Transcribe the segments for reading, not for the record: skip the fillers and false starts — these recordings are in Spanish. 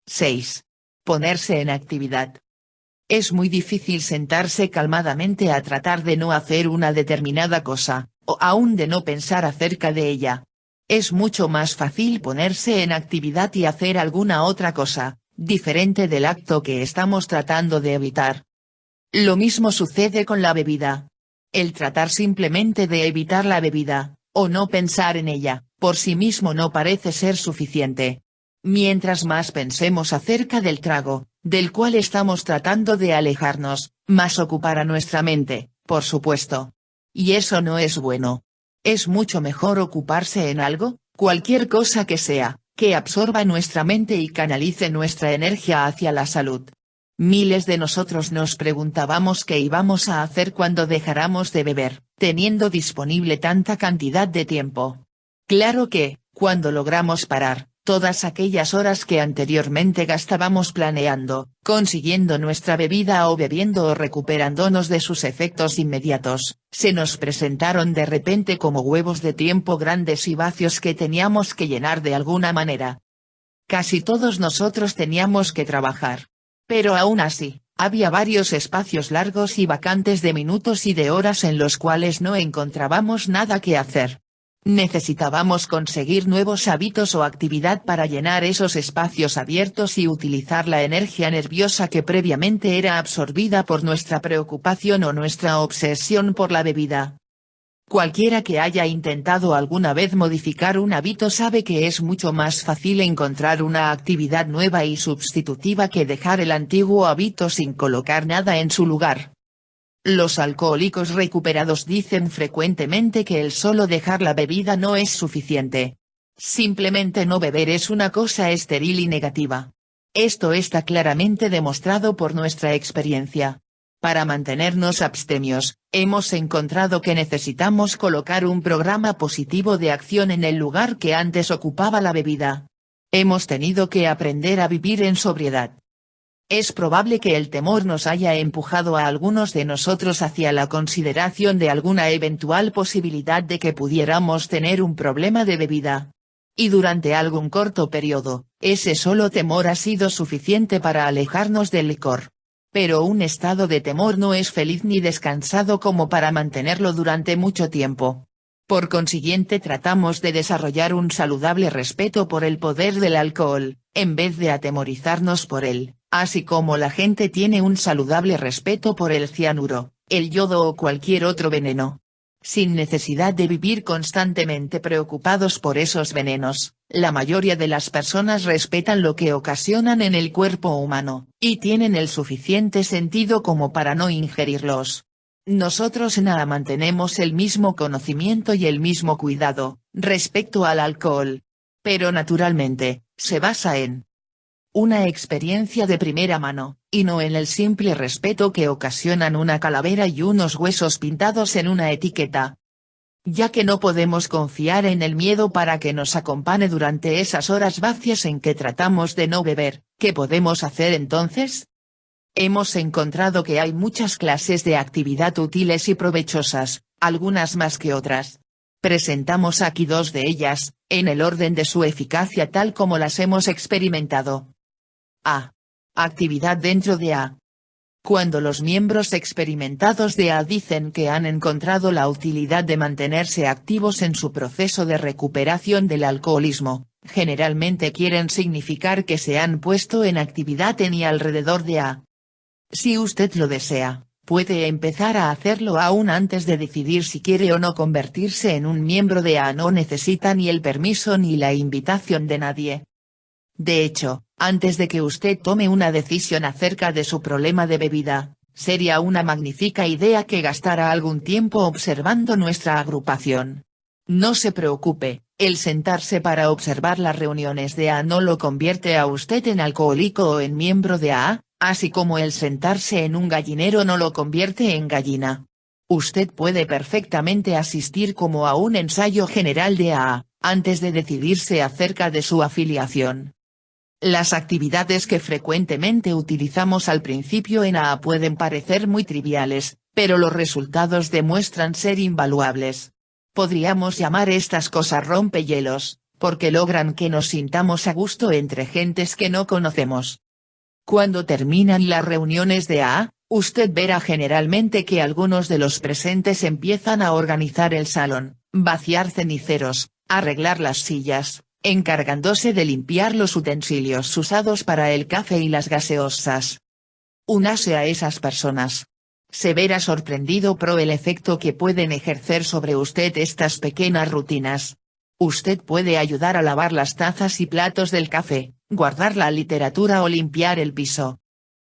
6. Ponerse en actividad. Es muy difícil sentarse calmadamente a tratar de no hacer una determinada cosa, o aún de no pensar acerca de ella. Es mucho más fácil ponerse en actividad y hacer alguna otra cosa, diferente del acto que estamos tratando de evitar. Lo mismo sucede con la bebida. El tratar simplemente de evitar la bebida, o no pensar en ella, por sí mismo no parece ser suficiente. Mientras más pensemos acerca del trago, del cual estamos tratando de alejarnos, más ocupará nuestra mente, por supuesto. Y eso no es bueno. Es mucho mejor ocuparse en algo, cualquier cosa que sea, que absorba nuestra mente y canalice nuestra energía hacia la salud. Miles de nosotros nos preguntábamos qué íbamos a hacer cuando dejáramos de beber, teniendo disponible tanta cantidad de tiempo. Claro que, cuando logramos parar, todas aquellas horas que anteriormente gastábamos planeando, consiguiendo nuestra bebida o bebiendo o recuperándonos de sus efectos inmediatos, se nos presentaron de repente como huevos de tiempo grandes y vacíos que teníamos que llenar de alguna manera. Casi todos nosotros teníamos que trabajar. Pero aún así, había varios espacios largos y vacantes de minutos y de horas en los cuales no encontrábamos nada que hacer. Necesitábamos conseguir nuevos hábitos o actividad para llenar esos espacios abiertos y utilizar la energía nerviosa que previamente era absorbida por nuestra preocupación o nuestra obsesión por la bebida. Cualquiera que haya intentado alguna vez modificar un hábito sabe que es mucho más fácil encontrar una actividad nueva y sustitutiva que dejar el antiguo hábito sin colocar nada en su lugar. Los alcohólicos recuperados dicen frecuentemente que el solo dejar la bebida no es suficiente. Simplemente no beber es una cosa estéril y negativa. Esto está claramente demostrado por nuestra experiencia. Para mantenernos abstemios, hemos encontrado que necesitamos colocar un programa positivo de acción en el lugar que antes ocupaba la bebida. Hemos tenido que aprender a vivir en sobriedad. Es probable que el temor nos haya empujado a algunos de nosotros hacia la consideración de alguna eventual posibilidad de que pudiéramos tener un problema de bebida. Y durante algún corto periodo, ese solo temor ha sido suficiente para alejarnos del licor. Pero un estado de temor no es feliz ni descansado como para mantenerlo durante mucho tiempo. Por consiguiente tratamos de desarrollar un saludable respeto por el poder del alcohol, en vez de atemorizarnos por él, así como la gente tiene un saludable respeto por el cianuro, el yodo o cualquier otro veneno. Sin necesidad de vivir constantemente preocupados por esos venenos, la mayoría de las personas respetan lo que ocasionan en el cuerpo humano, y tienen el suficiente sentido como para no ingerirlos. Nosotros nada mantenemos el mismo conocimiento y el mismo cuidado, respecto al alcohol. Pero naturalmente, se basa en una experiencia de primera mano, y no en el simple respeto que ocasionan una calavera y unos huesos pintados en una etiqueta. Ya que no podemos confiar en el miedo para que nos acompañe durante esas horas vacías en que tratamos de no beber, ¿qué podemos hacer entonces? Hemos encontrado que hay muchas clases de actividad útiles y provechosas, algunas más que otras. Presentamos aquí dos de ellas, en el orden de su eficacia tal como las hemos experimentado. A. Actividad dentro de A. Cuando los miembros experimentados de A dicen que han encontrado la utilidad de mantenerse activos en su proceso de recuperación del alcoholismo, generalmente quieren significar que se han puesto en actividad en y alrededor de A. Si usted lo desea, puede empezar a hacerlo aún antes de decidir si quiere o no convertirse en un miembro de A. No necesita ni el permiso ni la invitación de nadie. De hecho, antes de que usted tome una decisión acerca de su problema de bebida, sería una magnífica idea que gastara algún tiempo observando nuestra agrupación. No se preocupe, el sentarse para observar las reuniones de A no lo convierte a usted en alcohólico o en miembro de A, así como el sentarse en un gallinero no lo convierte en gallina. Usted puede perfectamente asistir como a un ensayo general de A, antes de decidirse acerca de su afiliación. Las actividades que frecuentemente utilizamos al principio en A pueden parecer muy triviales, pero los resultados demuestran ser invaluables. Podríamos llamar estas cosas rompehielos, porque logran que nos sintamos a gusto entre gentes que no conocemos. Cuando terminan las reuniones de AA, usted verá generalmente que algunos de los presentes empiezan a organizar el salón, vaciar ceniceros, arreglar las sillas, encargándose de limpiar los utensilios usados para el café y las gaseosas. Únase a esas personas. Se verá sorprendido por el efecto que pueden ejercer sobre usted estas pequeñas rutinas. Usted puede ayudar a lavar las tazas y platos del café, guardar la literatura o limpiar el piso.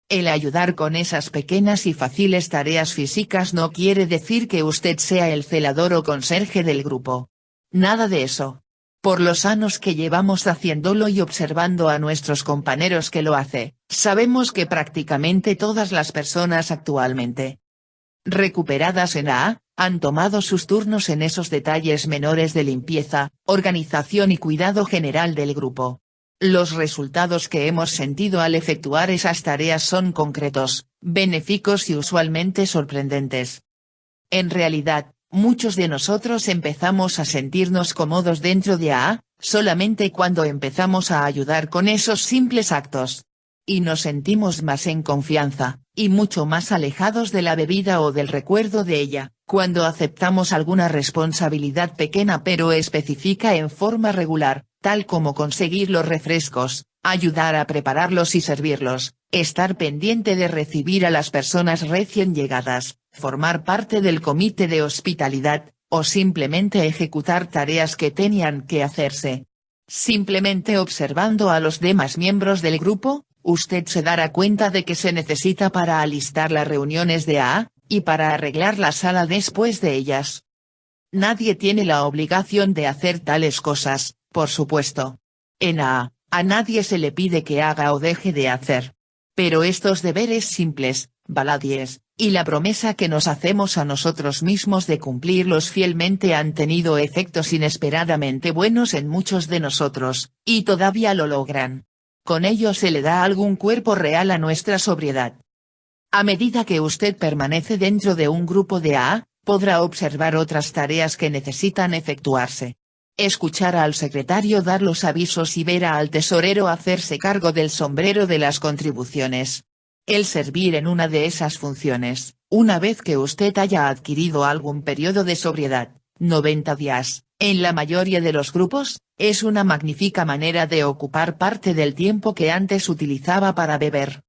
El ayudar con esas pequeñas y fáciles tareas físicas no quiere decir que usted sea el celador o conserje del grupo. Nada de eso. Por los años que llevamos haciéndolo y observando a nuestros compañeros que lo hace, sabemos que prácticamente todas las personas actualmente recuperadas en AA, han tomado sus turnos en esos detalles menores de limpieza, organización y cuidado general del grupo. Los resultados que hemos sentido al efectuar esas tareas son concretos, benéficos y usualmente sorprendentes. En realidad, muchos de nosotros empezamos a sentirnos cómodos dentro de AA, solamente cuando empezamos a ayudar con esos simples actos. Y nos sentimos más en confianza, y mucho más alejados de la bebida o del recuerdo de ella, cuando aceptamos alguna responsabilidad pequeña pero específica en forma regular, tal como conseguir los refrescos, ayudar a prepararlos y servirlos, estar pendiente de recibir a las personas recién llegadas, formar parte del comité de hospitalidad, o simplemente ejecutar tareas que tenían que hacerse. Simplemente observando a los demás miembros del grupo, usted se dará cuenta de que se necesita para alistar las reuniones de AA, y para arreglar la sala después de ellas. Nadie tiene la obligación de hacer tales cosas, por supuesto. En AA, a nadie se le pide que haga o deje de hacer. Pero estos deberes simples, baladíes, y la promesa que nos hacemos a nosotros mismos de cumplirlos fielmente han tenido efectos inesperadamente buenos en muchos de nosotros, y todavía lo logran. Con ello se le da algún cuerpo real a nuestra sobriedad. A medida que usted permanece dentro de un grupo de AA, podrá observar otras tareas que necesitan efectuarse. Escuchar al secretario dar los avisos y ver al tesorero hacerse cargo del sombrero de las contribuciones. El servir en una de esas funciones, una vez que usted haya adquirido algún periodo de sobriedad, 90 días, en la mayoría de los grupos, es una magnífica manera de ocupar parte del tiempo que antes utilizaba para beber.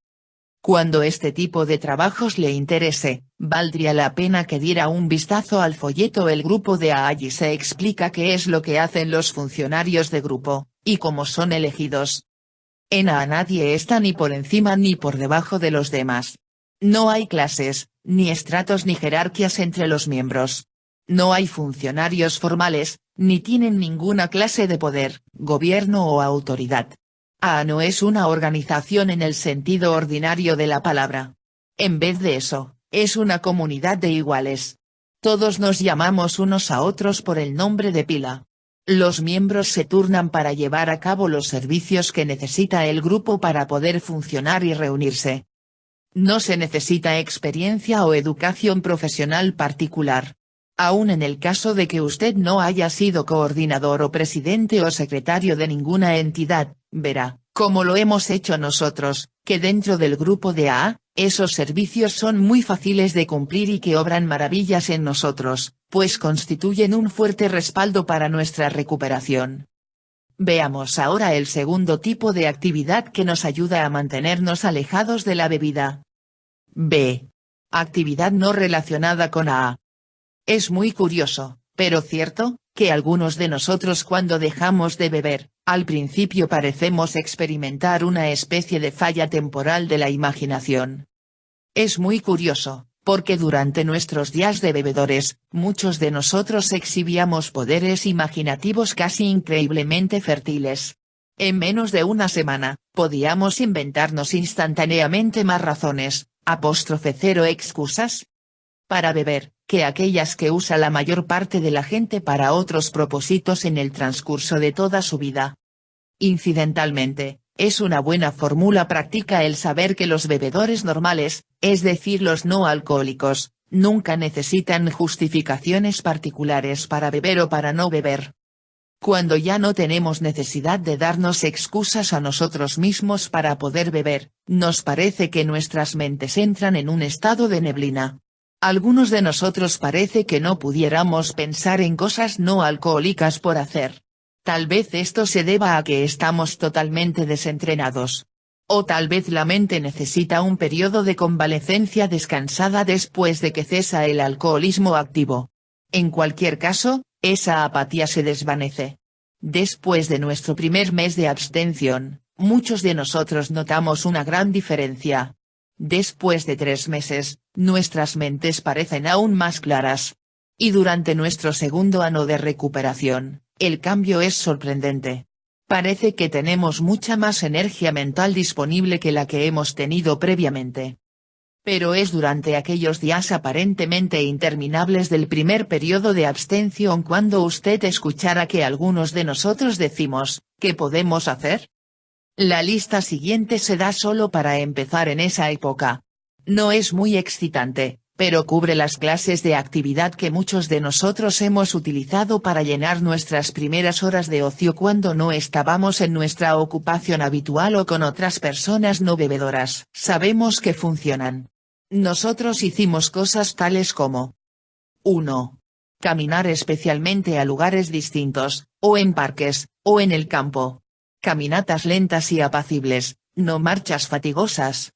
Cuando este tipo de trabajos le interese, valdría la pena que diera un vistazo al folleto El grupo de AA. Allí se explica qué es lo que hacen los funcionarios de grupo, y cómo son elegidos. En AA nadie está ni por encima ni por debajo de los demás. No hay clases, ni estratos ni jerarquías entre los miembros. No hay funcionarios formales, ni tienen ninguna clase de poder, gobierno o autoridad. AA no es una organización en el sentido ordinario de la palabra. En vez de eso, es una comunidad de iguales. Todos nos llamamos unos a otros por el nombre de pila. Los miembros se turnan para llevar a cabo los servicios que necesita el grupo para poder funcionar y reunirse. No se necesita experiencia o educación profesional particular. Aún en el caso de que usted no haya sido coordinador o presidente o secretario de ninguna entidad, verá, como lo hemos hecho nosotros, que dentro del grupo de AA, esos servicios son muy fáciles de cumplir y que obran maravillas en nosotros, pues constituyen un fuerte respaldo para nuestra recuperación. Veamos ahora el segundo tipo de actividad que nos ayuda a mantenernos alejados de la bebida. B. Actividad no relacionada con AA. Es muy curioso, pero cierto, que algunos de nosotros cuando dejamos de beber, al principio parecemos experimentar una especie de falla temporal de la imaginación. Es muy curioso, porque durante nuestros días de bebedores, muchos de nosotros exhibíamos poderes imaginativos casi increíblemente fértiles. En menos de una semana, podíamos inventarnos instantáneamente más razones, #0 excusas, para beber, que aquellas que usa la mayor parte de la gente para otros propósitos en el transcurso de toda su vida. Incidentalmente, es una buena fórmula práctica el saber que los bebedores normales, es decir los no alcohólicos, nunca necesitan justificaciones particulares para beber o para no beber. Cuando ya no tenemos necesidad de darnos excusas a nosotros mismos para poder beber, nos parece que nuestras mentes entran en un estado de neblina. Algunos de nosotros parece que no pudiéramos pensar en cosas no alcohólicas por hacer. Tal vez esto se deba a que estamos totalmente desentrenados. O tal vez la mente necesita un periodo de convalecencia descansada después de que cesa el alcoholismo activo. En cualquier caso, esa apatía se desvanece. Después de nuestro primer mes de abstención, muchos de nosotros notamos una gran diferencia. Después de 3 meses, nuestras mentes parecen aún más claras. Y durante nuestro segundo año de recuperación, el cambio es sorprendente. Parece que tenemos mucha más energía mental disponible que la que hemos tenido previamente. Pero es durante aquellos días aparentemente interminables del primer periodo de abstención cuando usted escuchará que algunos de nosotros decimos, ¿qué podemos hacer? La lista siguiente se da solo para empezar en esa época. No es muy excitante, pero cubre las clases de actividad que muchos de nosotros hemos utilizado para llenar nuestras primeras horas de ocio cuando no estábamos en nuestra ocupación habitual o con otras personas no bebedoras. Sabemos que funcionan. Nosotros hicimos cosas tales como 1. Caminar especialmente a lugares distintos, o en parques, o en el campo. Caminatas lentas y apacibles, no marchas fatigosas.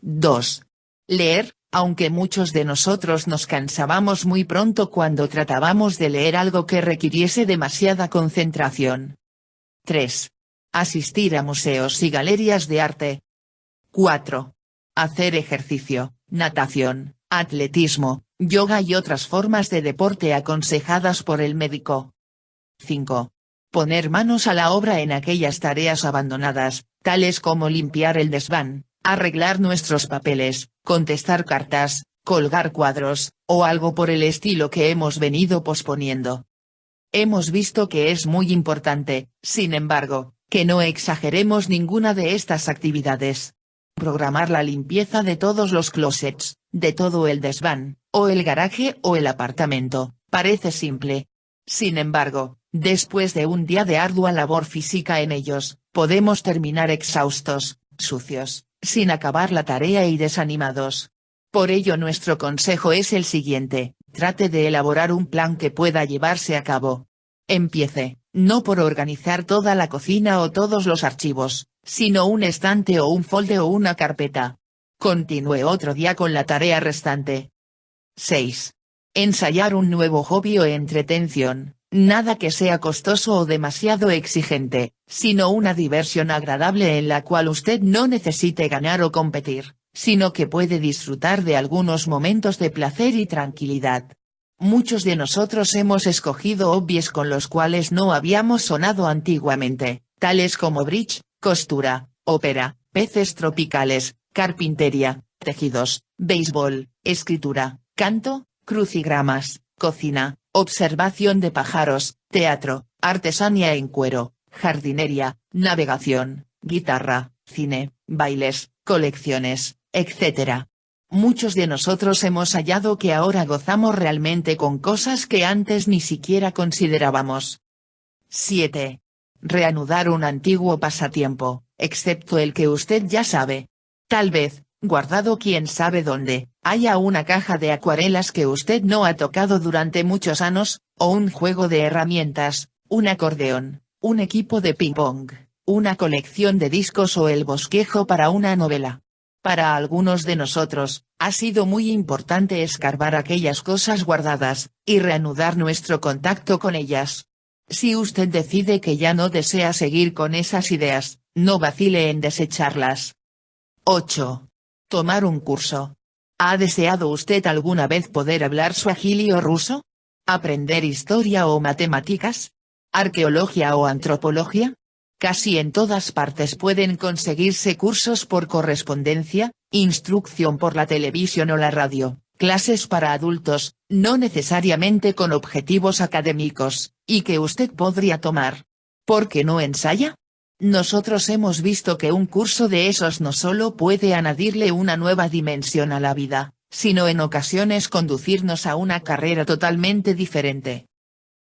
2. Leer, aunque muchos de nosotros nos cansábamos muy pronto cuando tratábamos de leer algo que requiriese demasiada concentración. 3. Asistir a museos y galerías de arte. 4. Hacer ejercicio, natación, atletismo, yoga y otras formas de deporte aconsejadas por el médico. 5. Poner manos a la obra en aquellas tareas abandonadas, tales como limpiar el desván, arreglar nuestros papeles, contestar cartas, colgar cuadros, o algo por el estilo que hemos venido posponiendo. Hemos visto que es muy importante, sin embargo, que no exageremos ninguna de estas actividades. Programar la limpieza de todos los closets, de todo el desván, o el garaje o el apartamento, parece simple. Sin embargo, después de un día de ardua labor física en ellos, podemos terminar exhaustos, sucios, sin acabar la tarea y desanimados. Por ello nuestro consejo es el siguiente: trate de elaborar un plan que pueda llevarse a cabo. Empiece, no por organizar toda la cocina o todos los archivos, sino un estante o un folder o una carpeta. Continúe otro día con la tarea restante. 6. Ensayar un nuevo hobby o entretención, nada que sea costoso o demasiado exigente, sino una diversión agradable en la cual usted no necesite ganar o competir, sino que puede disfrutar de algunos momentos de placer y tranquilidad. Muchos de nosotros hemos escogido hobbies con los cuales no habíamos sonado antiguamente, tales como bridge, costura, ópera, peces tropicales, carpintería, tejidos, béisbol, escritura, canto, crucigramas, cocina, observación de pájaros, teatro, artesanía en cuero, jardinería, navegación, guitarra, cine, bailes, colecciones, etc. Muchos de nosotros hemos hallado que ahora gozamos realmente con cosas que antes ni siquiera considerábamos. 7. Reanudar un antiguo pasatiempo, excepto el que usted ya sabe. Tal vez, guardado quién sabe dónde, haya una caja de acuarelas que usted no ha tocado durante muchos años, o un juego de herramientas, un acordeón, un equipo de ping-pong, una colección de discos o el bosquejo para una novela. Para algunos de nosotros, ha sido muy importante escarbar aquellas cosas guardadas, y reanudar nuestro contacto con ellas. Si usted decide que ya no desea seguir con esas ideas, no vacile en desecharlas. 8. Tomar un curso. ¿Ha deseado usted alguna vez poder hablar suajili o ruso? ¿Aprender historia o matemáticas? ¿Arqueología o antropología? Casi en todas partes pueden conseguirse cursos por correspondencia, instrucción por la televisión o la radio, clases para adultos, no necesariamente con objetivos académicos, y que usted podría tomar. ¿Por qué no ensaya? Nosotros hemos visto que un curso de esos no solo puede añadirle una nueva dimensión a la vida, sino en ocasiones conducirnos a una carrera totalmente diferente.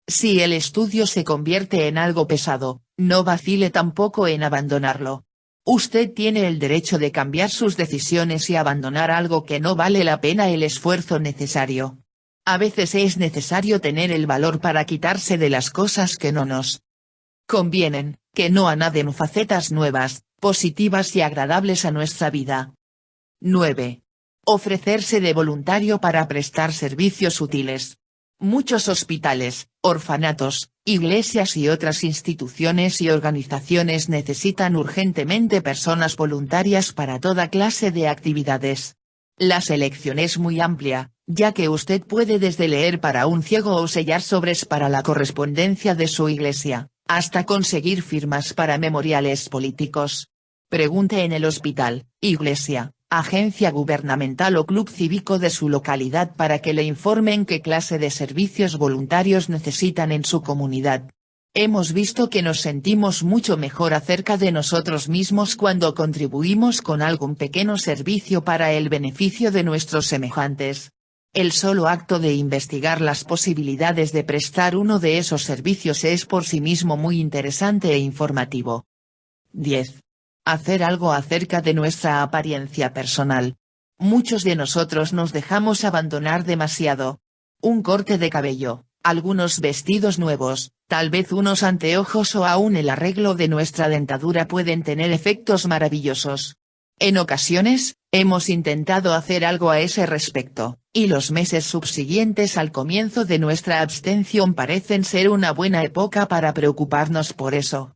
Si el estudio se convierte en algo pesado, no vacile tampoco en abandonarlo. Usted tiene el derecho de cambiar sus decisiones y abandonar algo que no vale la pena el esfuerzo necesario. A veces es necesario tener el valor para quitarse de las cosas que no nos convienen, que no añaden facetas nuevas, positivas y agradables a nuestra vida. 9. Ofrecerse de voluntario para prestar servicios útiles. Muchos hospitales, orfanatos, iglesias y otras instituciones y organizaciones necesitan urgentemente personas voluntarias para toda clase de actividades. La selección es muy amplia, ya que usted puede desde leer para un ciego o sellar sobres para la correspondencia de su iglesia, hasta conseguir firmas para memoriales políticos. Pregunte en el hospital, iglesia, agencia gubernamental o club cívico de su localidad para que le informen qué clase de servicios voluntarios necesitan en su comunidad. Hemos visto que nos sentimos mucho mejor acerca de nosotros mismos cuando contribuimos con algún pequeño servicio para el beneficio de nuestros semejantes. El solo acto de investigar las posibilidades de prestar uno de esos servicios es por sí mismo muy interesante e informativo. 10. Hacer algo acerca de nuestra apariencia personal. Muchos de nosotros nos dejamos abandonar demasiado. Un corte de cabello, algunos vestidos nuevos, tal vez unos anteojos o aún el arreglo de nuestra dentadura pueden tener efectos maravillosos. En ocasiones, hemos intentado hacer algo a ese respecto, y los meses subsiguientes al comienzo de nuestra abstención parecen ser una buena época para preocuparnos por eso.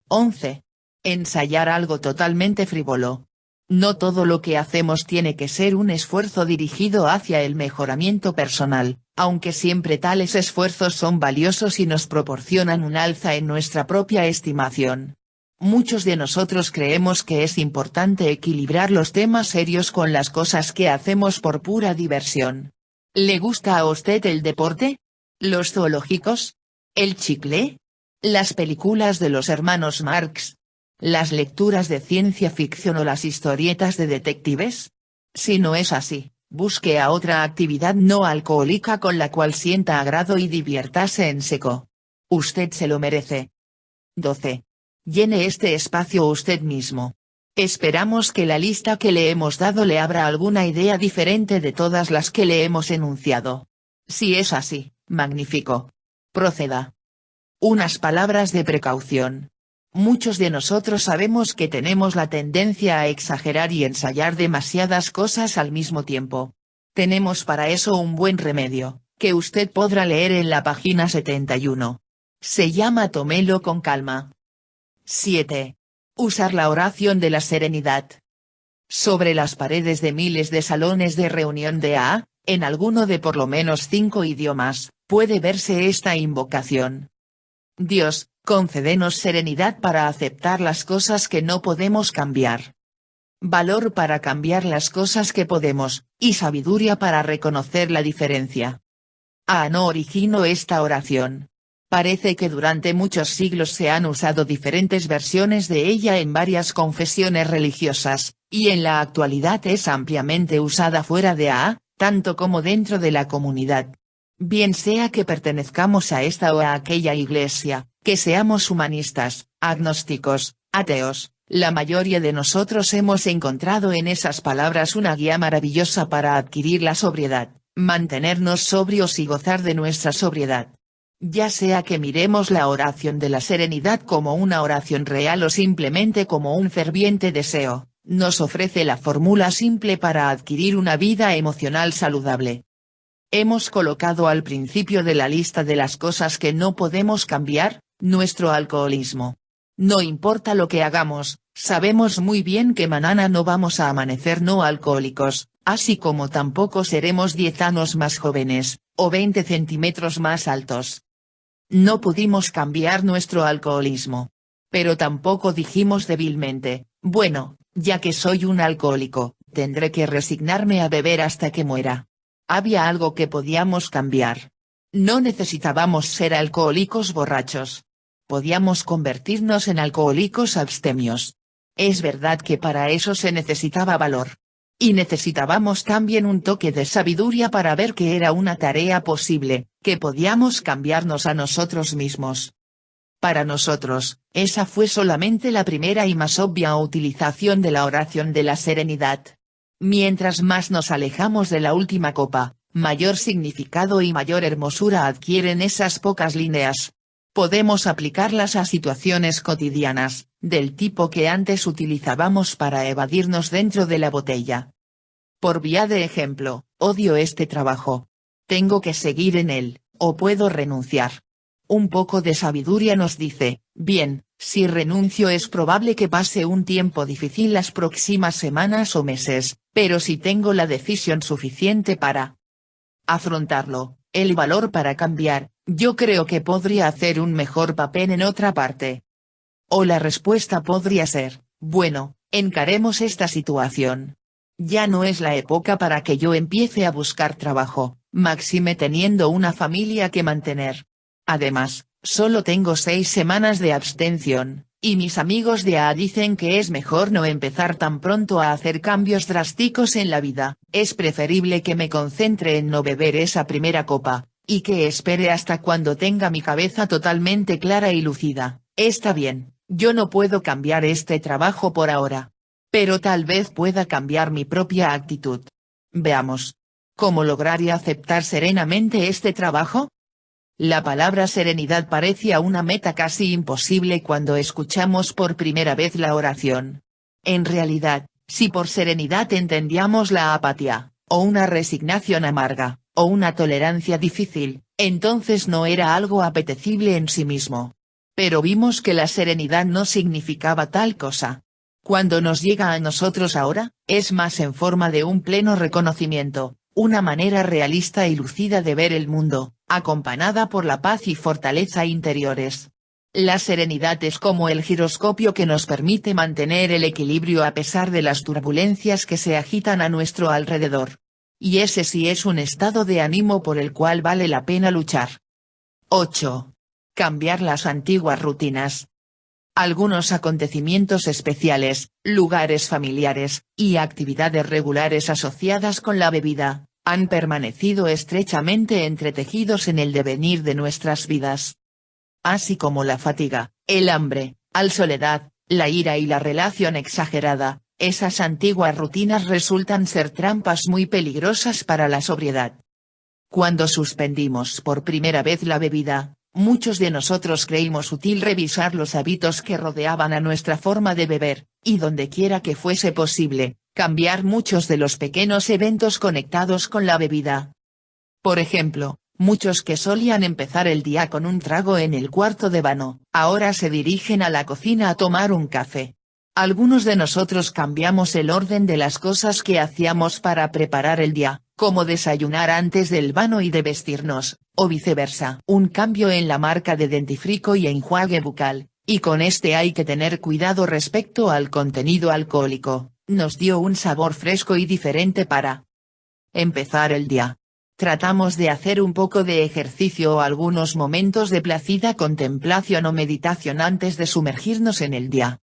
11. Ensayar algo totalmente frívolo. No todo lo que hacemos tiene que ser un esfuerzo dirigido hacia el mejoramiento personal, aunque siempre tales esfuerzos son valiosos y nos proporcionan un alza en nuestra propia estimación. Muchos de nosotros creemos que es importante equilibrar los temas serios con las cosas que hacemos por pura diversión. ¿Le gusta a usted el deporte? ¿Los zoológicos? ¿El chicle? ¿Las películas de los hermanos Marx? ¿Las lecturas de ciencia ficción o las historietas de detectives? Si no es así, busque a otra actividad no alcohólica con la cual sienta agrado y diviértase en seco. Usted se lo merece. 12. Llene este espacio usted mismo. Esperamos que la lista que le hemos dado le abra alguna idea diferente de todas las que le hemos enunciado. Si es así, magnífico. Proceda. Unas palabras de precaución. Muchos de nosotros sabemos que tenemos la tendencia a exagerar y ensayar demasiadas cosas al mismo tiempo. Tenemos para eso un buen remedio, que usted podrá leer en la página 71. Se llama Tómelo con calma. 7. Usar la oración de la serenidad. Sobre las paredes de miles de salones de reunión de AA, en alguno de por lo menos 5 idiomas, puede verse esta invocación. Dios, concédenos serenidad para aceptar las cosas que no podemos cambiar. Valor para cambiar las cosas que podemos, y sabiduría para reconocer la diferencia. No originó esta oración. Parece que durante muchos siglos se han usado diferentes versiones de ella en varias confesiones religiosas, y en la actualidad es ampliamente usada fuera de AA, tanto como dentro de la comunidad. Bien sea que pertenezcamos a esta o a aquella iglesia, que seamos humanistas, agnósticos, ateos, la mayoría de nosotros hemos encontrado en esas palabras una guía maravillosa para adquirir la sobriedad, mantenernos sobrios y gozar de nuestra sobriedad. Ya sea que miremos la oración de la serenidad como una oración real o simplemente como un ferviente deseo, nos ofrece la fórmula simple para adquirir una vida emocional saludable. Hemos colocado al principio de la lista de las cosas que no podemos cambiar, nuestro alcoholismo. No importa lo que hagamos, sabemos muy bien que mañana no vamos a amanecer no alcohólicos, así como tampoco seremos 10 años más jóvenes, o 20 centímetros más altos. No pudimos cambiar nuestro alcoholismo. Pero tampoco dijimos débilmente, bueno, ya que soy un alcohólico, tendré que resignarme a beber hasta que muera. Había algo que podíamos cambiar. No necesitábamos ser alcohólicos borrachos. Podíamos convertirnos en alcohólicos abstemios. Es verdad que para eso se necesitaba valor. Y necesitábamos también un toque de sabiduría para ver que era una tarea posible, que podíamos cambiarnos a nosotros mismos. Para nosotros, esa fue solamente la primera y más obvia utilización de la oración de la serenidad. Mientras más nos alejamos de la última copa, mayor significado y mayor hermosura adquieren esas pocas líneas. Podemos aplicarlas a situaciones cotidianas, del tipo que antes utilizábamos para evadirnos dentro de la botella. Por vía de ejemplo, odio este trabajo. Tengo que seguir en él, o puedo renunciar. Un poco de sabiduría nos dice, bien, si renuncio es probable que pase un tiempo difícil las próximas semanas o meses, pero si tengo la decisión suficiente para afrontarlo, el valor para cambiar, yo creo que podría hacer un mejor papel en otra parte. O la respuesta podría ser, bueno, encaremos esta situación. Ya no es la época para que yo empiece a buscar trabajo, máxime teniendo una familia que mantener. Además, solo tengo 6 semanas de abstención, y mis amigos de AA dicen que es mejor no empezar tan pronto a hacer cambios drásticos en la vida, es preferible que me concentre en no beber esa primera copa, y que espere hasta cuando tenga mi cabeza totalmente clara y lucida. Está bien, yo no puedo cambiar este trabajo por ahora. Pero tal vez pueda cambiar mi propia actitud. Veamos. ¿Cómo lograr y aceptar serenamente este trabajo? La palabra serenidad parece una meta casi imposible cuando escuchamos por primera vez la oración. En realidad, si por serenidad entendíamos la apatía, o una resignación amarga, o una tolerancia difícil, entonces no era algo apetecible en sí mismo. Pero vimos que la serenidad no significaba tal cosa. Cuando nos llega a nosotros ahora, es más en forma de un pleno reconocimiento, una manera realista y lucida de ver el mundo, acompañada por la paz y fortaleza interiores. La serenidad es como el giroscopio que nos permite mantener el equilibrio a pesar de las turbulencias que se agitan a nuestro alrededor. Y ese sí es un estado de ánimo por el cual vale la pena luchar. 8. Cambiar las antiguas rutinas. Algunos acontecimientos especiales, lugares familiares, y actividades regulares asociadas con la bebida, han permanecido estrechamente entretejidos en el devenir de nuestras vidas. Así como la fatiga, el hambre, la soledad, la ira y la relación exagerada, esas antiguas rutinas resultan ser trampas muy peligrosas para la sobriedad. Cuando suspendimos por primera vez la bebida, muchos de nosotros creímos útil revisar los hábitos que rodeaban a nuestra forma de beber, y dondequiera que fuese posible, cambiar muchos de los pequeños eventos conectados con la bebida. Por ejemplo, muchos que solían empezar el día con un trago en el cuarto de baño, ahora se dirigen a la cocina a tomar un café. Algunos de nosotros cambiamos el orden de las cosas que hacíamos para preparar el día, como desayunar antes del baño y de vestirnos, o viceversa. Un cambio en la marca de dentifricio y enjuague bucal, y con este hay que tener cuidado respecto al contenido alcohólico, nos dio un sabor fresco y diferente para empezar el día. Tratamos de hacer un poco de ejercicio o algunos momentos de plácida contemplación o meditación antes de sumergirnos en el día.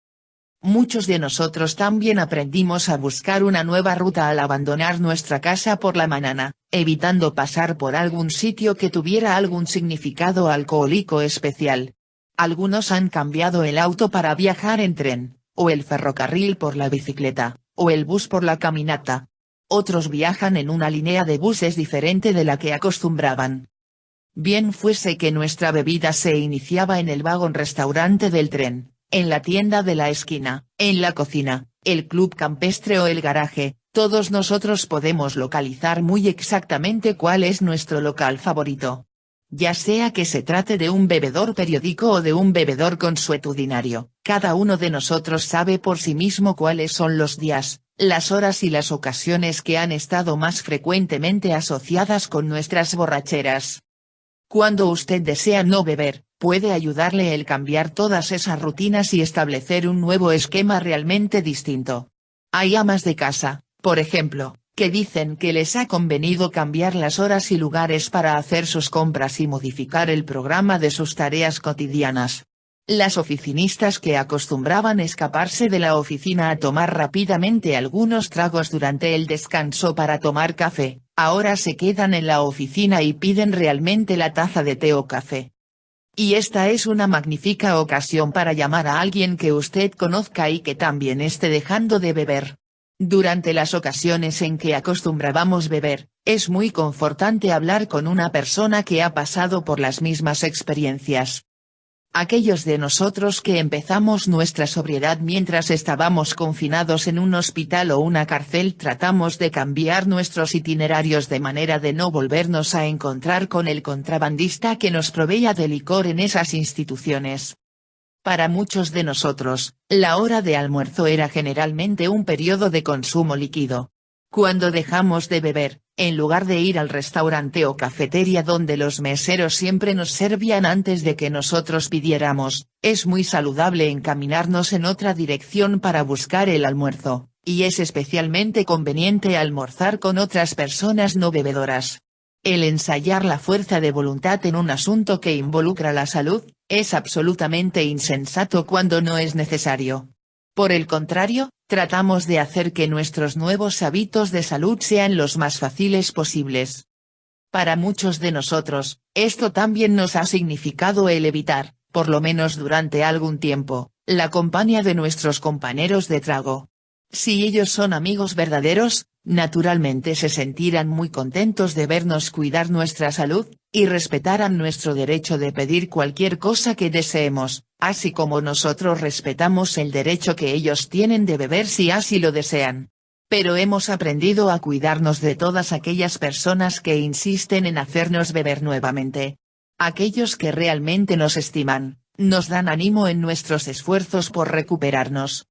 Muchos de nosotros también aprendimos a buscar una nueva ruta al abandonar nuestra casa por la mañana, evitando pasar por algún sitio que tuviera algún significado alcohólico especial. Algunos han cambiado el auto para viajar en tren, o el ferrocarril por la bicicleta, o el bus por la caminata. Otros viajan en una línea de buses diferente de la que acostumbraban. Bien fuese que nuestra bebida se iniciaba en el vagón restaurante del tren, en la tienda de la esquina, en la cocina, el club campestre o el garaje, todos nosotros podemos localizar muy exactamente cuál es nuestro local favorito. Ya sea que se trate de un bebedor periódico o de un bebedor consuetudinario, cada uno de nosotros sabe por sí mismo cuáles son los días, las horas y las ocasiones que han estado más frecuentemente asociadas con nuestras borracheras. Cuando usted desea no beber, puede ayudarle el cambiar todas esas rutinas y establecer un nuevo esquema realmente distinto. Hay amas de casa, por ejemplo, que dicen que les ha convenido cambiar las horas y lugares para hacer sus compras y modificar el programa de sus tareas cotidianas. Las oficinistas que acostumbraban escaparse de la oficina a tomar rápidamente algunos tragos durante el descanso para tomar café, ahora se quedan en la oficina y piden realmente la taza de té o café. Y esta es una magnífica ocasión para llamar a alguien que usted conozca y que también esté dejando de beber. Durante las ocasiones en que acostumbrábamos beber, es muy confortante hablar con una persona que ha pasado por las mismas experiencias. Aquellos de nosotros que empezamos nuestra sobriedad mientras estábamos confinados en un hospital o una cárcel tratamos de cambiar nuestros itinerarios de manera de no volvernos a encontrar con el contrabandista que nos proveía de licor en esas instituciones. Para muchos de nosotros, la hora de almuerzo era generalmente un periodo de consumo líquido. Cuando dejamos de beber, en lugar de ir al restaurante o cafetería donde los meseros siempre nos servían antes de que nosotros pidiéramos, es muy saludable encaminarnos en otra dirección para buscar el almuerzo, y es especialmente conveniente almorzar con otras personas no bebedoras. El ensayar la fuerza de voluntad en un asunto que involucra la salud, es absolutamente insensato cuando no es necesario. Por el contrario, tratamos de hacer que nuestros nuevos hábitos de salud sean los más fáciles posibles. Para muchos de nosotros, esto también nos ha significado el evitar, por lo menos durante algún tiempo, la compañía de nuestros compañeros de trago. Si ellos son amigos verdaderos, naturalmente se sentirán muy contentos de vernos cuidar nuestra salud, y respetarán nuestro derecho de pedir cualquier cosa que deseemos, así como nosotros respetamos el derecho que ellos tienen de beber si así lo desean. Pero hemos aprendido a cuidarnos de todas aquellas personas que insisten en hacernos beber nuevamente. Aquellos que realmente nos estiman, nos dan ánimo en nuestros esfuerzos por recuperarnos.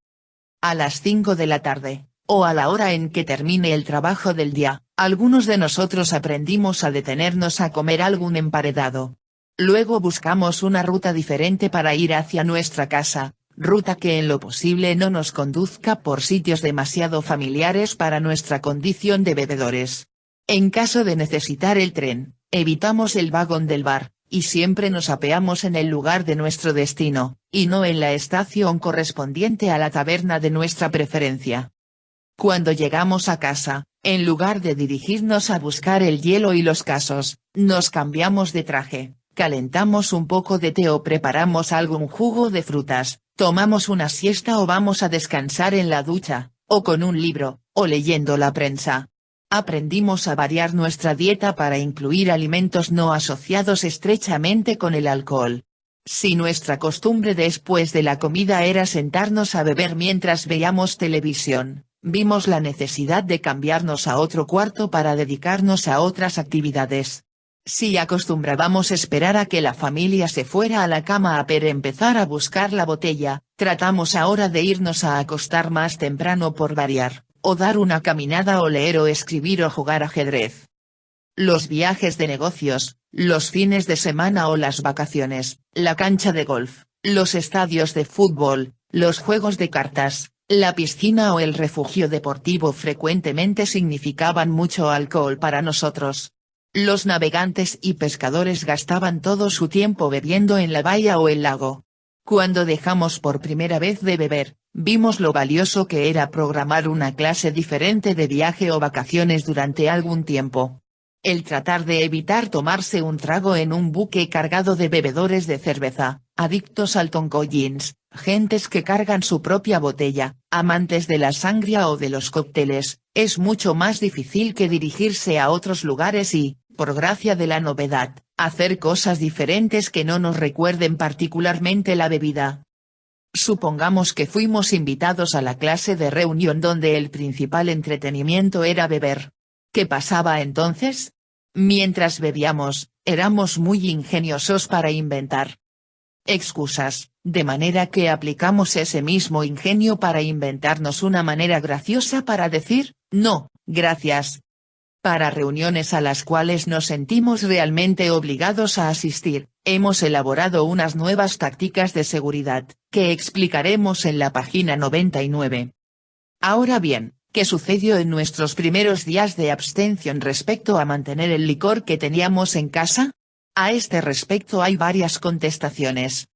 A las 5 de la tarde, o a la hora en que termine el trabajo del día, algunos de nosotros aprendimos a detenernos a comer algún emparedado. Luego buscamos una ruta diferente para ir hacia nuestra casa, ruta que en lo posible no nos conduzca por sitios demasiado familiares para nuestra condición de bebedores. En caso de necesitar el tren, evitamos el vagón del bar, y siempre nos apeamos en el lugar de nuestro destino, y no en la estación correspondiente a la taberna de nuestra preferencia. Cuando llegamos a casa, en lugar de dirigirnos a buscar el hielo y los casos, nos cambiamos de traje, calentamos un poco de té o preparamos algún jugo de frutas, tomamos una siesta o vamos a descansar en la ducha, o con un libro, o leyendo la prensa. Aprendimos a variar nuestra dieta para incluir alimentos no asociados estrechamente con el alcohol. Si nuestra costumbre después de la comida era sentarnos a beber mientras veíamos televisión, vimos la necesidad de cambiarnos a otro cuarto para dedicarnos a otras actividades. Si acostumbrábamos esperar a que la familia se fuera a la cama para empezar a buscar la botella, tratamos ahora de irnos a acostar más temprano por variar, o dar una caminada o leer o escribir o jugar ajedrez. Los viajes de negocios, los fines de semana o las vacaciones, la cancha de golf, los estadios de fútbol, los juegos de cartas, la piscina o el refugio deportivo frecuentemente significaban mucho alcohol para nosotros. Los navegantes y pescadores gastaban todo su tiempo bebiendo en la bahía o el lago. Cuando dejamos por primera vez de beber, vimos lo valioso que era programar una clase diferente de viaje o vacaciones durante algún tiempo. El tratar de evitar tomarse un trago en un buque cargado de bebedores de cerveza, adictos al tonkollins, gentes que cargan su propia botella, amantes de la sangria o de los cócteles, es mucho más difícil que dirigirse a otros lugares y, por gracia de la novedad, hacer cosas diferentes que no nos recuerden particularmente la bebida. Supongamos que fuimos invitados a la clase de reunión donde el principal entretenimiento era beber. ¿Qué pasaba entonces? Mientras bebíamos, éramos muy ingeniosos para inventar excusas, de manera que aplicamos ese mismo ingenio para inventarnos una manera graciosa para decir, no, gracias. Para reuniones a las cuales nos sentimos realmente obligados a asistir, hemos elaborado unas nuevas tácticas de seguridad, que explicaremos en la página 99. Ahora bien, ¿qué sucedió en nuestros primeros días de abstención respecto a mantener el licor que teníamos en casa? A este respecto hay varias contestaciones.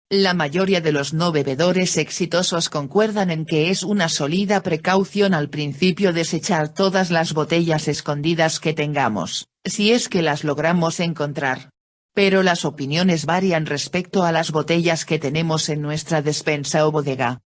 La mayoría de los no bebedores exitosos concuerdan en que es una sólida precaución al principio desechar todas las botellas escondidas que tengamos, si es que las logramos encontrar. Pero las opiniones varían respecto a las botellas que tenemos en nuestra despensa o bodega.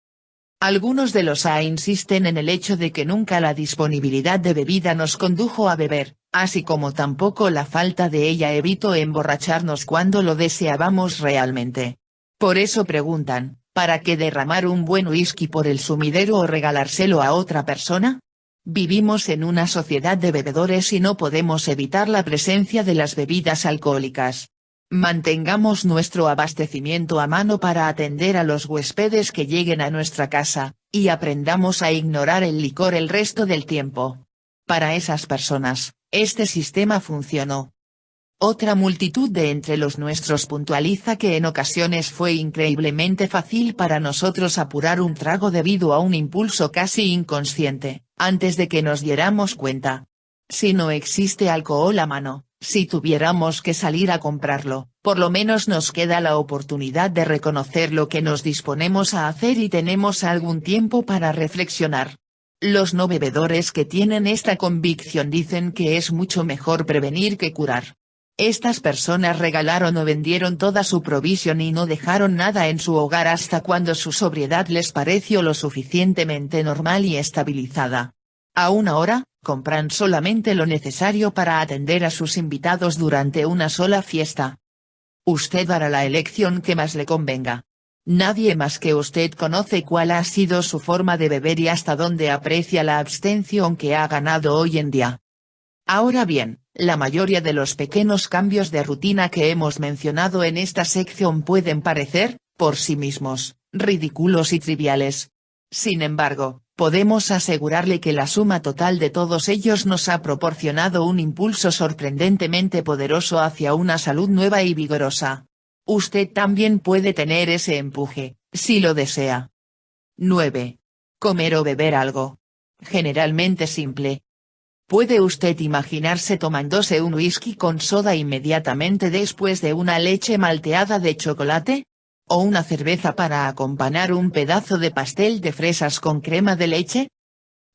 Algunos de los insisten en el hecho de que nunca la disponibilidad de bebida nos condujo a beber, así como tampoco la falta de ella evitó emborracharnos cuando lo deseábamos realmente. Por eso preguntan, ¿para qué derramar un buen whisky por el sumidero o regalárselo a otra persona? Vivimos en una sociedad de bebedores y no podemos evitar la presencia de las bebidas alcohólicas. Mantengamos nuestro abastecimiento a mano para atender a los huéspedes que lleguen a nuestra casa, y aprendamos a ignorar el licor el resto del tiempo. Para esas personas, este sistema funcionó. Otra multitud de entre los nuestros puntualiza que en ocasiones fue increíblemente fácil para nosotros apurar un trago debido a un impulso casi inconsciente, antes de que nos diéramos cuenta. Si no existe alcohol a mano, si tuviéramos que salir a comprarlo, por lo menos nos queda la oportunidad de reconocer lo que nos disponemos a hacer y tenemos algún tiempo para reflexionar. Los no bebedores que tienen esta convicción dicen que es mucho mejor prevenir que curar. Estas personas regalaron o vendieron toda su provisión y no dejaron nada en su hogar hasta cuando su sobriedad les pareció lo suficientemente normal y estabilizada. Aún ahora, compran solamente lo necesario para atender a sus invitados durante una sola fiesta. Usted hará la elección que más le convenga. Nadie más que usted conoce cuál ha sido su forma de beber y hasta dónde aprecia la abstención que ha ganado hoy en día. Ahora bien, la mayoría de los pequeños cambios de rutina que hemos mencionado en esta sección pueden parecer, por sí mismos, ridículos y triviales. Sin embargo, podemos asegurarle que la suma total de todos ellos nos ha proporcionado un impulso sorprendentemente poderoso hacia una salud nueva y vigorosa. Usted también puede tener ese empuje, si lo desea. 9. Comer o beber algo. Generalmente simple. ¿Puede usted imaginarse tomándose un whisky con soda inmediatamente después de una leche malteada de chocolate? ¿O una cerveza para acompañar un pedazo de pastel de fresas con crema de leche?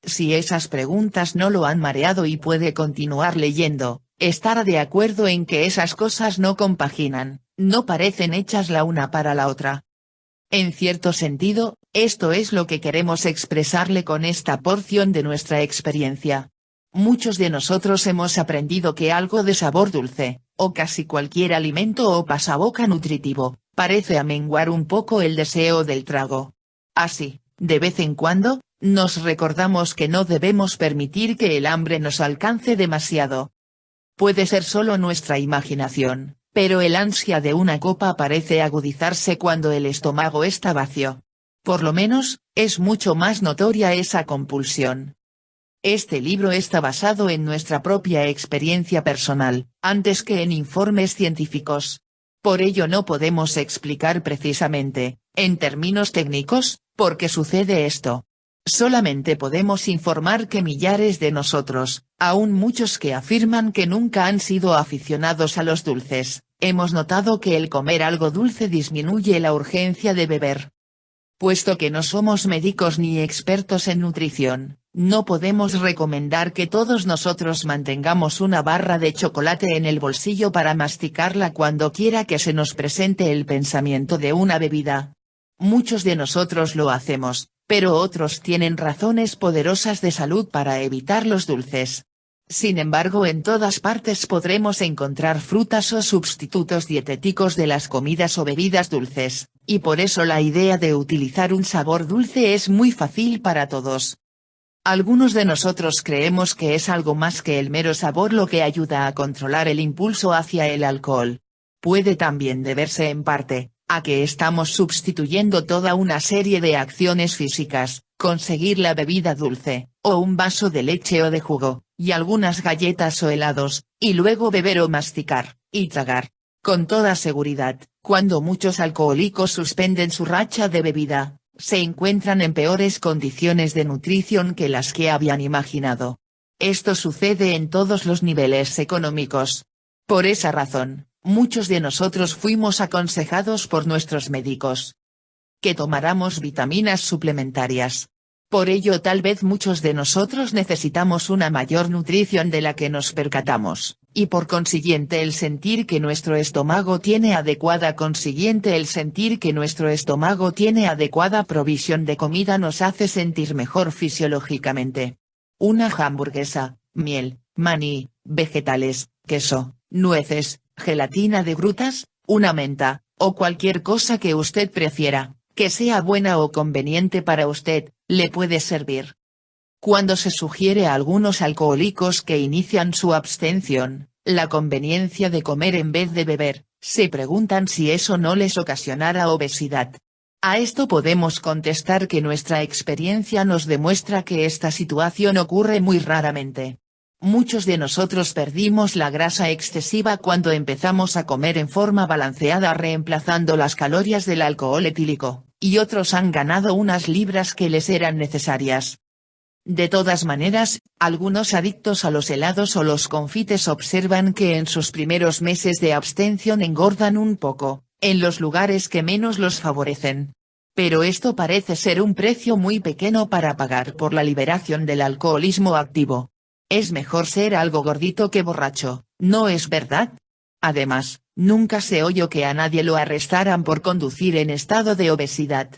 Si esas preguntas no lo han mareado y puede continuar leyendo, estará de acuerdo en que esas cosas no compaginan, no parecen hechas la una para la otra. En cierto sentido, esto es lo que queremos expresarle con esta porción de nuestra experiencia. Muchos de nosotros hemos aprendido que algo de sabor dulce, o casi cualquier alimento o pasaboca nutritivo, parece amenguar un poco el deseo del trago. Así, de vez en cuando, nos recordamos que no debemos permitir que el hambre nos alcance demasiado. Puede ser solo nuestra imaginación, pero el ansia de una copa parece agudizarse cuando el estómago está vacío. Por lo menos, es mucho más notoria esa compulsión. Este libro está basado en nuestra propia experiencia personal, antes que en informes científicos. Por ello no podemos explicar precisamente, en términos técnicos, por qué sucede esto. Solamente podemos informar que millares de nosotros, aún muchos que afirman que nunca han sido aficionados a los dulces, hemos notado que el comer algo dulce disminuye la urgencia de beber. Puesto que no somos médicos ni expertos en nutrición, no podemos recomendar que todos nosotros mantengamos una barra de chocolate en el bolsillo para masticarla cuando quiera que se nos presente el pensamiento de una bebida. Muchos de nosotros lo hacemos, pero otros tienen razones poderosas de salud para evitar los dulces. Sin embargo, en todas partes podremos encontrar frutas o sustitutos dietéticos de las comidas o bebidas dulces, y por eso la idea de utilizar un sabor dulce es muy fácil para todos. Algunos de nosotros creemos que es algo más que el mero sabor lo que ayuda a controlar el impulso hacia el alcohol. Puede también deberse en parte, a que estamos sustituyendo toda una serie de acciones físicas, conseguir la bebida dulce, o un vaso de leche o de jugo, y algunas galletas o helados, y luego beber o masticar, y tragar. Con toda seguridad, cuando muchos alcohólicos suspenden su racha de bebida, se encuentran en peores condiciones de nutrición que las que habían imaginado. Esto sucede en todos los niveles económicos. Por esa razón, Muchos de nosotros fuimos aconsejados por nuestros médicos que tomáramos vitaminas suplementarias. Por ello tal vez muchos de nosotros necesitamos una mayor nutrición de la que nos percatamos, y por consiguiente el sentir que nuestro estómago tiene adecuada provisión de comida nos hace sentir mejor fisiológicamente. Una hamburguesa, miel, maní, vegetales, queso, nueces, gelatina de grutas, una menta, o cualquier cosa que usted prefiera, que sea buena o conveniente para usted, le puede servir. Cuando se sugiere a algunos alcohólicos que inician su abstención, la conveniencia de comer en vez de beber, se preguntan si eso no les ocasionará obesidad. A esto podemos contestar que nuestra experiencia nos demuestra que esta situación ocurre muy raramente. Muchos de nosotros perdimos la grasa excesiva cuando empezamos a comer en forma balanceada reemplazando las calorías del alcohol etílico, y otros han ganado unas libras que les eran necesarias. De todas maneras, algunos adictos a los helados o los confites observan que en sus primeros meses de abstención engordan un poco, en los lugares que menos los favorecen. Pero esto parece ser un precio muy pequeño para pagar por la liberación del alcoholismo activo. Es mejor ser algo gordito que borracho, ¿no es verdad? Además, nunca se oyó que a nadie lo arrestaran por conducir en estado de obesidad.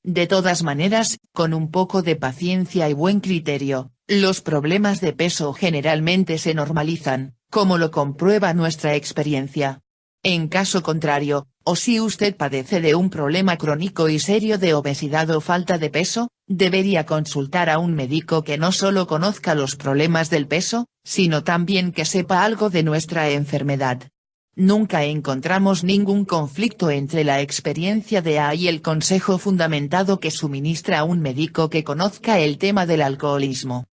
De todas maneras, con un poco de paciencia y buen criterio, los problemas de peso generalmente se normalizan, como lo comprueba nuestra experiencia. En caso contrario, o si usted padece de un problema crónico y serio de obesidad o falta de peso, debería consultar a un médico que no solo conozca los problemas del peso, sino también que sepa algo de nuestra enfermedad. Nunca encontramos ningún conflicto entre la experiencia de A y el consejo fundamentado que suministra un médico que conozca el tema del alcoholismo.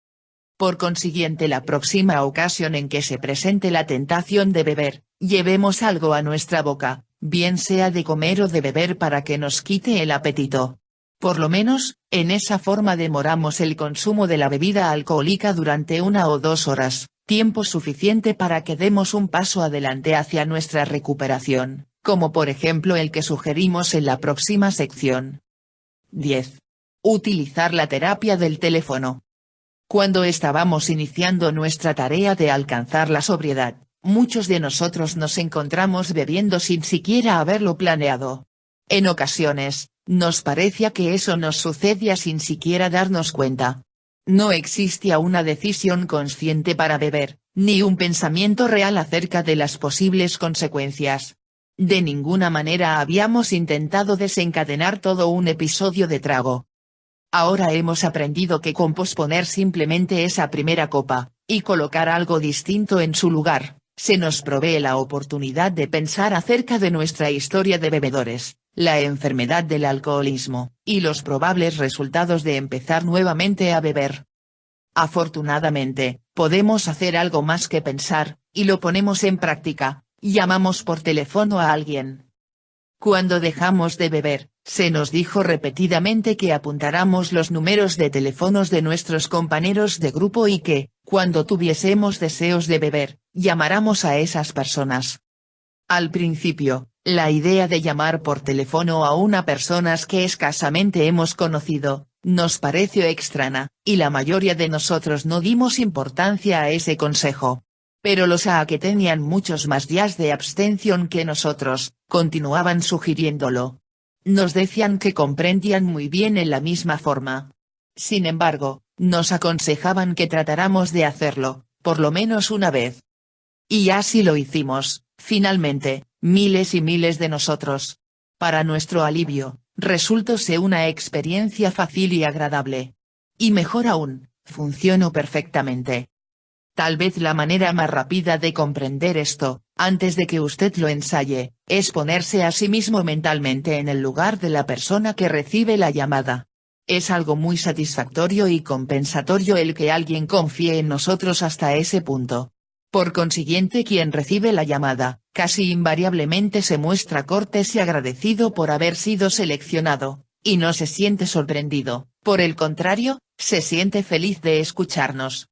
Por consiguiente, la próxima ocasión en que se presente la tentación de beber, llevemos algo a nuestra boca, bien sea de comer o de beber para que nos quite el apetito. Por lo menos, en esa forma demoramos el consumo de la bebida alcohólica durante 1 o 2 horas, tiempo suficiente para que demos un paso adelante hacia nuestra recuperación, como por ejemplo el que sugerimos en la próxima sección. 10. Utilizar la terapia del teléfono. Cuando estábamos iniciando nuestra tarea de alcanzar la sobriedad, muchos de nosotros nos encontramos bebiendo sin siquiera haberlo planeado. En ocasiones, nos parecía que eso nos sucedía sin siquiera darnos cuenta. No existía una decisión consciente para beber, ni un pensamiento real acerca de las posibles consecuencias. De ninguna manera habíamos intentado desencadenar todo un episodio de trago. Ahora hemos aprendido que con posponer simplemente esa primera copa, y colocar algo distinto en su lugar, se nos provee la oportunidad de pensar acerca de nuestra historia de bebedores, la enfermedad del alcoholismo, y los probables resultados de empezar nuevamente a beber. Afortunadamente, podemos hacer algo más que pensar, y lo ponemos en práctica, llamamos por teléfono a alguien. Cuando dejamos de beber, se nos dijo repetidamente que apuntáramos los números de teléfonos de nuestros compañeros de grupo y que, cuando tuviésemos deseos de beber, llamáramos a esas personas. Al principio, la idea de llamar por teléfono a una persona que escasamente hemos conocido, nos pareció extraña, y la mayoría de nosotros no dimos importancia a ese consejo. Pero los A que tenían muchos más días de abstención que nosotros, continuaban sugiriéndolo. Nos decían que comprendían muy bien en la misma forma. Sin embargo, nos aconsejaban que tratáramos de hacerlo, por lo menos una vez. Y así lo hicimos, finalmente, miles y miles de nosotros. Para nuestro alivio, resultó ser una experiencia fácil y agradable. Y mejor aún, funcionó perfectamente. Tal vez la manera más rápida de comprender esto, antes de que usted lo ensaye, es ponerse a sí mismo mentalmente en el lugar de la persona que recibe la llamada. Es algo muy satisfactorio y compensatorio el que alguien confíe en nosotros hasta ese punto. Por consiguiente, quien recibe la llamada, casi invariablemente se muestra cortés y agradecido por haber sido seleccionado, y no se siente sorprendido, por el contrario, se siente feliz de escucharnos.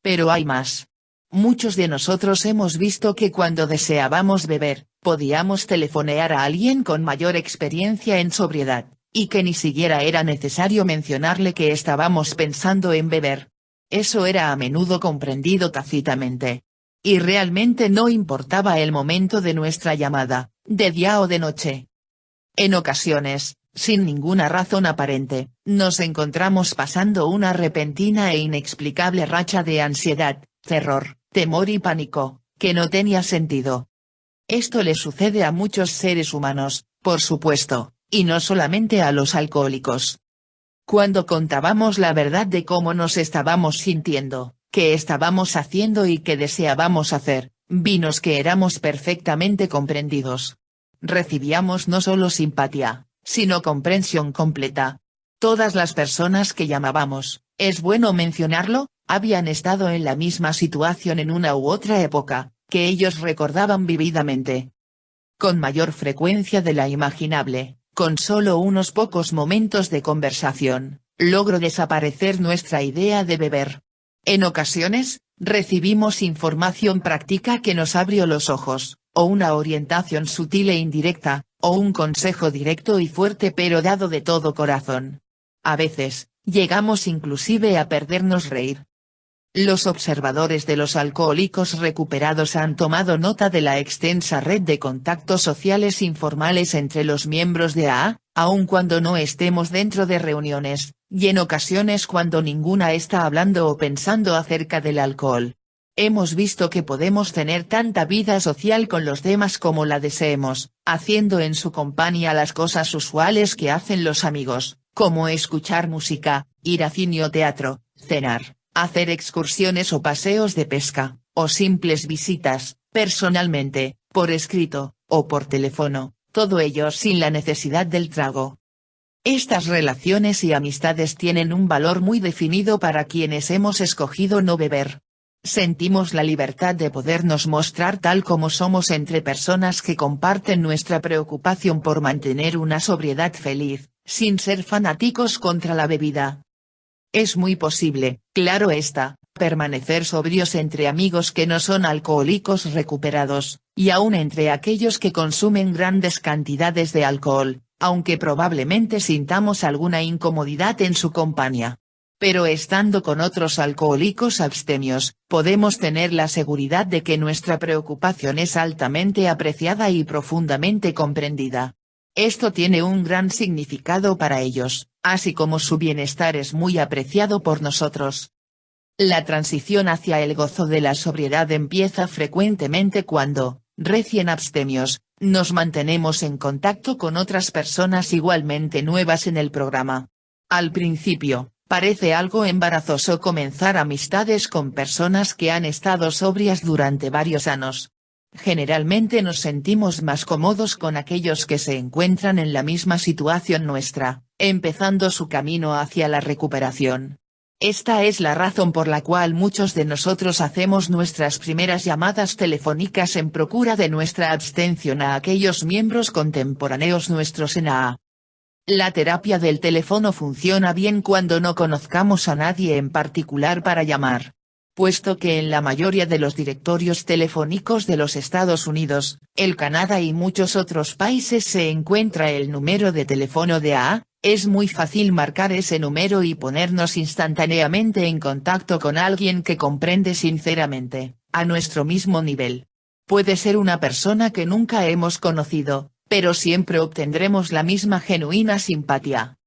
Pero hay más. Muchos de nosotros hemos visto que cuando deseábamos beber, podíamos telefonear a alguien con mayor experiencia en sobriedad, y que ni siquiera era necesario mencionarle que estábamos pensando en beber. Eso era a menudo comprendido tácitamente. Y realmente no importaba el momento de nuestra llamada, de día o de noche. En ocasiones, sin ninguna razón aparente, nos encontramos pasando una repentina e inexplicable racha de ansiedad, terror, temor y pánico, que no tenía sentido. Esto le sucede a muchos seres humanos, por supuesto, y no solamente a los alcohólicos. Cuando contábamos la verdad de cómo nos estábamos sintiendo, qué estábamos haciendo y qué deseábamos hacer, vimos que éramos perfectamente comprendidos. Recibíamos no solo simpatía, sino comprensión completa. Todas las personas que llamábamos, es bueno mencionarlo, habían estado en la misma situación en una u otra época, que ellos recordaban vívidamente. Con mayor frecuencia de la imaginable, con solo unos pocos momentos de conversación, logró desaparecer nuestra idea de beber. En ocasiones, recibimos información práctica que nos abrió los ojos, o una orientación sutil e indirecta, o un consejo directo y fuerte pero dado de todo corazón. A veces, llegamos inclusive a perdernos reír. Los observadores de los alcohólicos recuperados han tomado nota de la extensa red de contactos sociales informales entre los miembros de AA, aun cuando no estemos dentro de reuniones, y en ocasiones cuando ninguna está hablando o pensando acerca del alcohol. Hemos visto que podemos tener tanta vida social con los demás como la deseemos, haciendo en su compañía las cosas usuales que hacen los amigos, como escuchar música, ir a cine o teatro, cenar, hacer excursiones o paseos de pesca, o simples visitas, personalmente, por escrito, o por teléfono, todo ello sin la necesidad del trago. Estas relaciones y amistades tienen un valor muy definido para quienes hemos escogido no beber. Sentimos la libertad de podernos mostrar tal como somos entre personas que comparten nuestra preocupación por mantener una sobriedad feliz, sin ser fanáticos contra la bebida. Es muy posible, claro está, permanecer sobrios entre amigos que no son alcohólicos recuperados, y aún entre aquellos que consumen grandes cantidades de alcohol, aunque probablemente sintamos alguna incomodidad en su compañía. Pero estando con otros alcohólicos abstemios, podemos tener la seguridad de que nuestra preocupación es altamente apreciada y profundamente comprendida. Esto tiene un gran significado para ellos, así como su bienestar es muy apreciado por nosotros. La transición hacia el gozo de la sobriedad empieza frecuentemente cuando, recién abstemios, nos mantenemos en contacto con otras personas igualmente nuevas en el programa. Al principio, parece algo embarazoso comenzar amistades con personas que han estado sobrias durante varios años. Generalmente nos sentimos más cómodos con aquellos que se encuentran en la misma situación nuestra, empezando su camino hacia la recuperación. Esta es la razón por la cual muchos de nosotros hacemos nuestras primeras llamadas telefónicas en procura de nuestra abstención a aquellos miembros contemporáneos nuestros en AA. La terapia del teléfono funciona bien cuando no conozcamos a nadie en particular para llamar. Puesto que en la mayoría de los directorios telefónicos de los Estados Unidos, el Canadá y muchos otros países se encuentra el número de teléfono de AA, es muy fácil marcar ese número y ponernos instantáneamente en contacto con alguien que comprende sinceramente, a nuestro mismo nivel. Puede ser una persona que nunca hemos conocido, pero siempre obtendremos la misma genuina simpatía.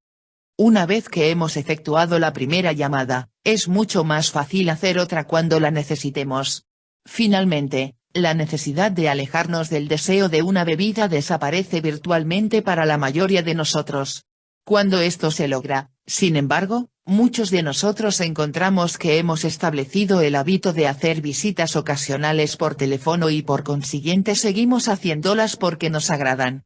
Una vez que hemos efectuado la primera llamada, es mucho más fácil hacer otra cuando la necesitemos. Finalmente, la necesidad de alejarnos del deseo de una bebida desaparece virtualmente para la mayoría de nosotros. Cuando esto se logra, sin embargo, muchos de nosotros encontramos que hemos establecido el hábito de hacer visitas ocasionales por teléfono y por consiguiente seguimos haciéndolas porque nos agradan.